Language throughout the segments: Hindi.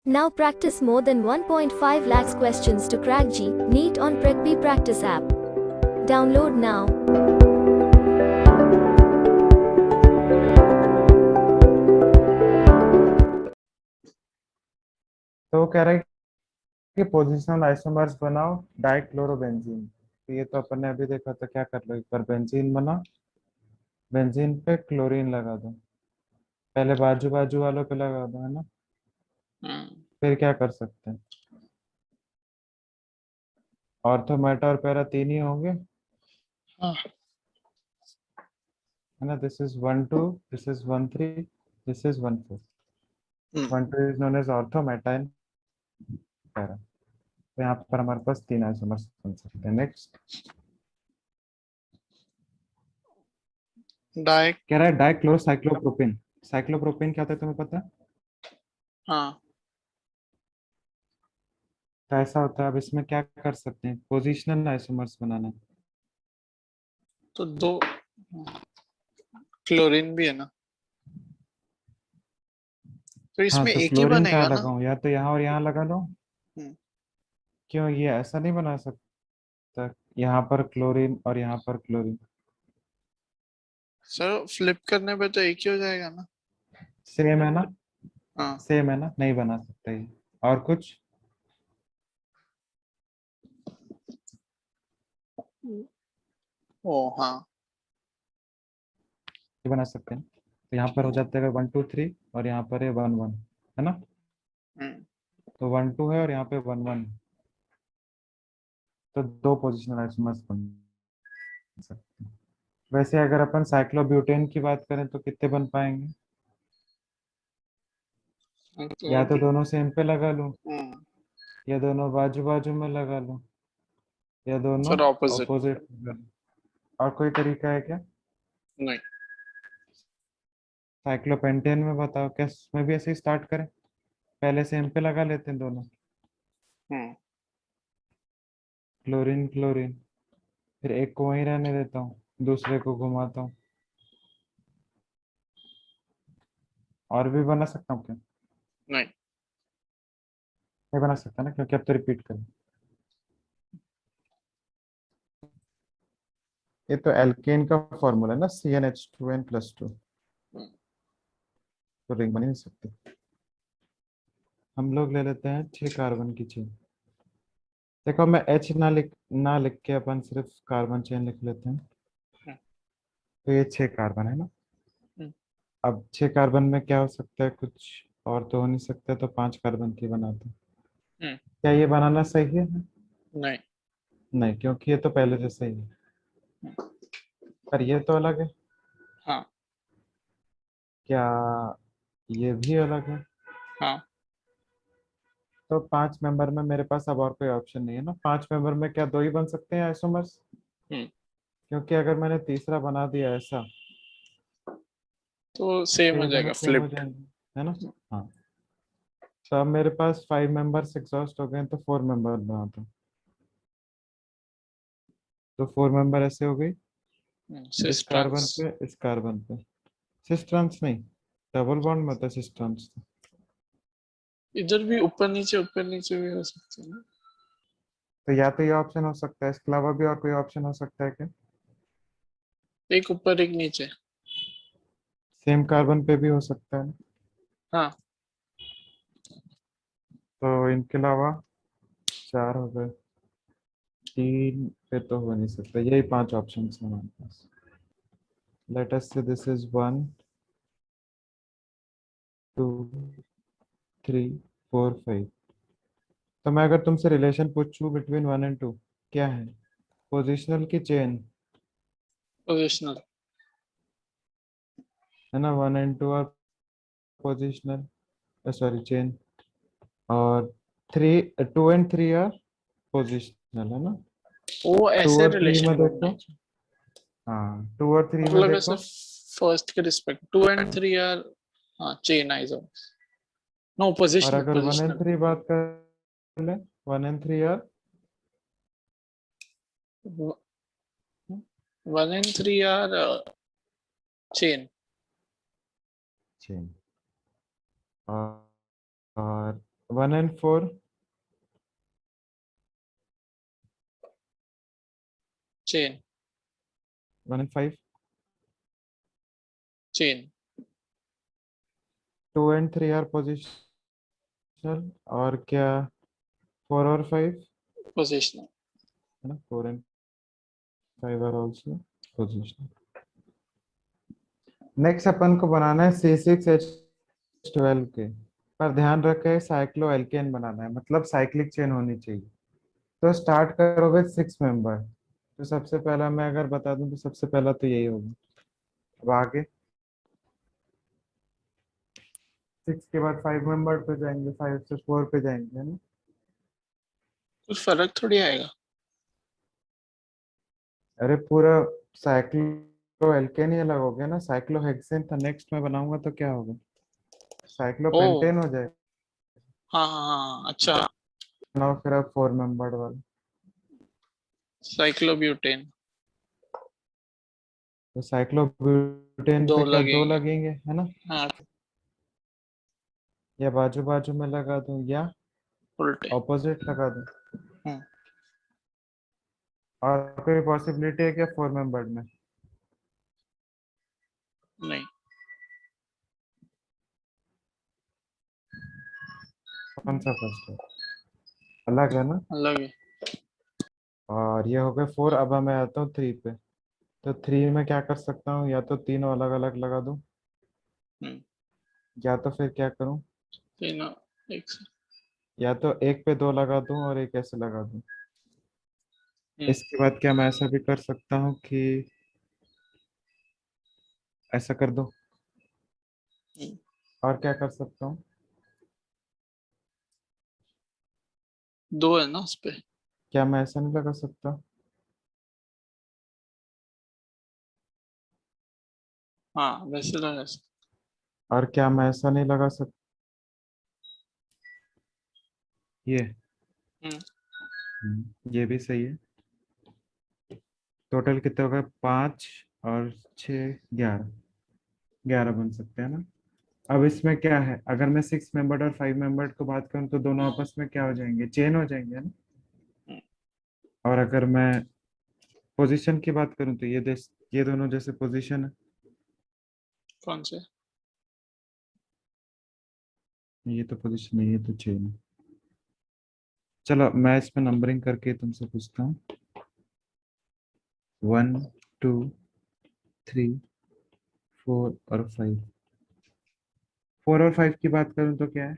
Now practice more than 1.5 lakhs questions to crack G NEET on PrecB Practice app. Download now. तो वो कह रहा है कि पोजिशनल आइसोमर्स बनाओ डाइक्लोरोबेंजीन। तो ये तो अपन ने अभी देखा, तो क्या कर लो, एक बार बेंजीन बना, बेंजीन पे क्लोरीन लगा दो, पहले बाजू बाजू वालों पे लगा दो, है ना। फिर क्या कर सकते हैं, ऑर्थो मेटा और पैरा तीन ही होंगे, हाँ, है ना। This is 1 2, this is 1 3, this is 1 4। 1 2 is known as ortho meta and para. तो यहाँ पर हमारे पास तीन आइसोमर्स बन सकते हैं। नेक्स्ट डाइक कह रहा है डाइक्लोरोसाइक्लोप्रोपेन। साइक्लोप्रोपेन क्या होता है तुम्हें पता है? हाँ, तो ऐसा होता है। अब इसमें क्या कर सकते हैं, पोजिशनल आइसोमर्स बनाना है। तो दो क्लोरीन भी है ना, तो हाँ, इसमें तो एक ही क्लोरीन कहाँ बनेगा ना। लगाऊं, या तो यहाँ और यहाँ लगा लो। हम्म, क्यों, ये ऐसा नहीं बना सकता, यहाँ पर क्लोरीन और यहाँ पर क्लोरीन। सर फ्लिप करने पे तो एक ही हो जाएगा ना। सेम है ना, हाँ, सेम है ना, नहीं बना सकता ये। और कुछ ओ हाँ, ये बना सकते हैं। तो यहाँ पर हो जाता है 1 2 3, और यहाँ पर है 1 1, है ना। हम्म, तो 1 2 है और यहाँ पे 1 1, तो दो पोजिशनल आइसोमर्स बन सकते हैं। वैसे अगर अपन साइक्लोब्यूटेन की बात करें तो कितने बन पाएंगे? तो या तो दोनों सेम पे लगा लूं, हम्म, या दोनों बाजू बाजू में लगा लूं, या दोनों सर ऑपोजिट ऑपोजिट लगा लूं। और कोई तरीका है क्या? नहीं। साइक्लोपेंटेन में बताओ, क्या उसमें भी ऐसे ही स्टार्ट करें, पहले सेम पे लगा लेते हैं दोनों, हम्म, क्लोरीन क्लोरीन, फिर एक को वहीं रहने देता हूँ, दूसरे को घुमाता हूँ। और भी बना सकता हूँ क्या? नहीं। नहीं बना सकता ना, क्योंकि अब तो रिपीट करें। ये तो एल्केन का फॉर्मूला है ना, CnH2n+2। हम्म, तो रिंग बन ही नहीं सकती। हम लोग ले लेते हैं 6 कार्बन की चेन। देखो, मैं H ना लिख के अपन सिर्फ कार्बन चेन लिख लेते हैं। हम्म, तो ये 6 कार्बन है ना। हम्म, अब 6 कार्बन में क्या हो सकता है, कुछ और तो हो नहीं सकता, तो 5 कार्बन की बनाते हैं। हम्म, क्या ये बनाना सही है? नहीं। नहीं, क्योंकि ये तो पहले जैसा ही है, पर ये तो अलग है। हाँ, क्या ये भी अलग है? हाँ, तो 5 मेंबर में मेरे पास अब और कोई ऑप्शन नहीं है ना। 5 मेंबर में क्या दो ही बन सकते हैं आइसोमर्स? हम्म, क्योंकि अगर मैंने तीसरा बना दिया ऐसा, तो तो सेम हो ये दोनों जाएगा सेम हो फ्लिप्ड। जाएंगे, है ना। हाँ, तो अब मेरे पास 5 मेंबर्स एग्जॉस्ट हो गए हैं, तो 4 मेंबर बनाता हूँ। तो 4 मेंबर ऐसे हो गई, इस सिस कार्बन ट्रांस। पे इस कार्बन पे। सिस ट्रांस नहीं, डबल बॉन्ड में होता है सिस ट्रांस। इधर भी ऊपर नीचे भी हो सकते हैं ना। तो या तो ये ऑप्शन हो सकता है, इसके अलावा भी और कोई ऑप्शन हो सकता है क्या? एक ऊपर एक नीचे। सेम कार्बन पे भी हो सकता है। हाँ, तो इनके अलावा 4 हो गए, 3 पे तो हो नहीं सकता, यही 5 ऑप्शन है हमारे पास। लेट अस से दिस इज 1 2 3 4 5। तो मैं अगर तुमसे रिलेशन पूछूं बिटवीन 1 एंड 2, क्या है? पोजिशनल की चेन, पोजिशनल। है ना। 1 and 2 are positional, sorry chain. और 2 एंड 3 आर पोजिशनल, है ना। वो टू ऐसे और थ्री में रिलेशन देखो, बनना चाहिए। हाँ 2 और 3 में मतलब ऐसे देखो। फर्स्ट के रिस्पेक्ट 2 and 3 आर, हाँ, चेन आइसोमर्स। नो, और पोजिशनल अगर वन एंड पोजिशनल। थ्री बात कर ले, 1 एंड 3 are 1 and 3 are chain. Chain. और 1 and 4, chain, 1 and 5, chain, 2 and 3 are positional, और क्या 4 और 5 positional. है ना, 4 and 5 are also positional. Next अपन को बनाना है C6H12 के, पर ध्यान रखें साइक्लो एल्केन बनाना है, मतलब साइक्लिक चेन होनी चाहिए। तो स्टार्ट करोगे 6 मेंबर, तो सबसे पहला मैं अगर बता दूं तो सबसे पहला तो यही होगा। अब आगे 6 के बाद 5 मेंबर पे जाएंगे, 5 से 4 पे जाएंगे, है ना। कुछ फर्क थोड़ी आएगा। अरे पूरा साइक्लो एल्केन ही अलग हो गया ना, साइक्लो हेक्सेन था, नेक्स्ट में बनाऊंगा तो क्या होगा, साइक्लो ओ पेंटेन हो जाएगा हाँ हाँ हाँ, अच्छा, ना, फिर अब 4 मेंबर वाला। साइक्लोब्यूटेन तो साइक्लोब्यूटेन दो पे क्या 2 लगेंगे। लगेंगे, है ना, हाँ, या बाजू बाजू में लगा दूं या उल्टे। ऑपोजिट लगा दूं। हम्म, और कोई पॉसिबिलिटी है क्या 4 मेंबर में। नहीं, कौन सा फर्स्ट है, अलग है ना। अलग है। और ये हो गए 4, अब मैं आता हूँ 3 पे। तो 3 में क्या कर सकता हूँ, या तो तीनों अलग अलग लगा दूं, हम्म, या तो फिर क्या करूं, तीनों एक से। या तो एक पे 2 लगा दूं और एक ऐसे लगा दूं। हम्म, इसके बाद क्या मैं ऐसा भी कर सकता हूँ कि ऐसा कर दूं, हम्म, और क्या कर सकता हूँ, दो है ना उस पे। क्या मैं ऐसा नहीं लगा सकता, हाँ वैसे लगा सकते। और क्या मैं ऐसा नहीं लगा सकता, ये हम्म, ये भी सही है। टोटल कितने हो गए, 5 और 6, 11, 11 बन सकते हैं ना। अब इसमें क्या है, अगर मैं 6 मेंबर और 5 मेंबर को बात करूं तो दोनों आपस में क्या हो जाएंगे, चेन हो जाएंगे, है ना। हम्म, और अगर मैं पोजीशन की बात करूं तो ये दोनों जैसे पोजीशन है, कौन से? ये तो पोजीशन है, ये तो चेन है। चलो मैं इसमें नंबरिंग करके तुमसे पूछता हूँ, 1, 2, 3, 4 और 5। 4 और 5 की बात करूं तो क्या है,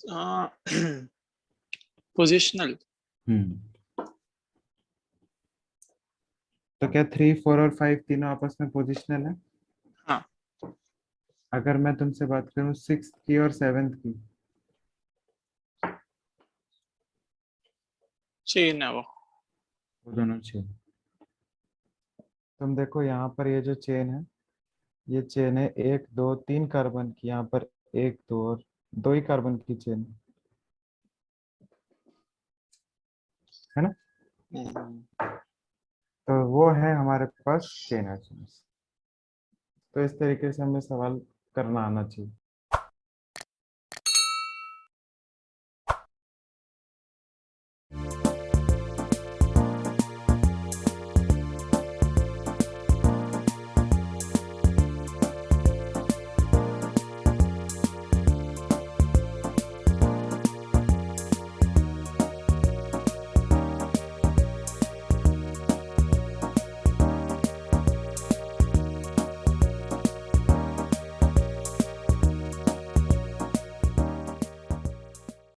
हाँ पोजिशनल। हम्म, तो क्या 3, 4 और 5 तीनों आपस में पोजिशनल है। हाँ, अगर मैं तुमसे बात करूं 6 की और 7 की, चेन है वो। वो दोनों चेन। तुम देखो यहाँ पर ये जो चेन है, ये चेन है 1 2 3 कार्बन की, यहाँ पर 1 2 और 2 ही कार्बन की चेन है ना। हम्म, तो वो है हमारे पास चेन एक्शंस। तो इस तरीके से हमें सवाल करना आना चाहिए।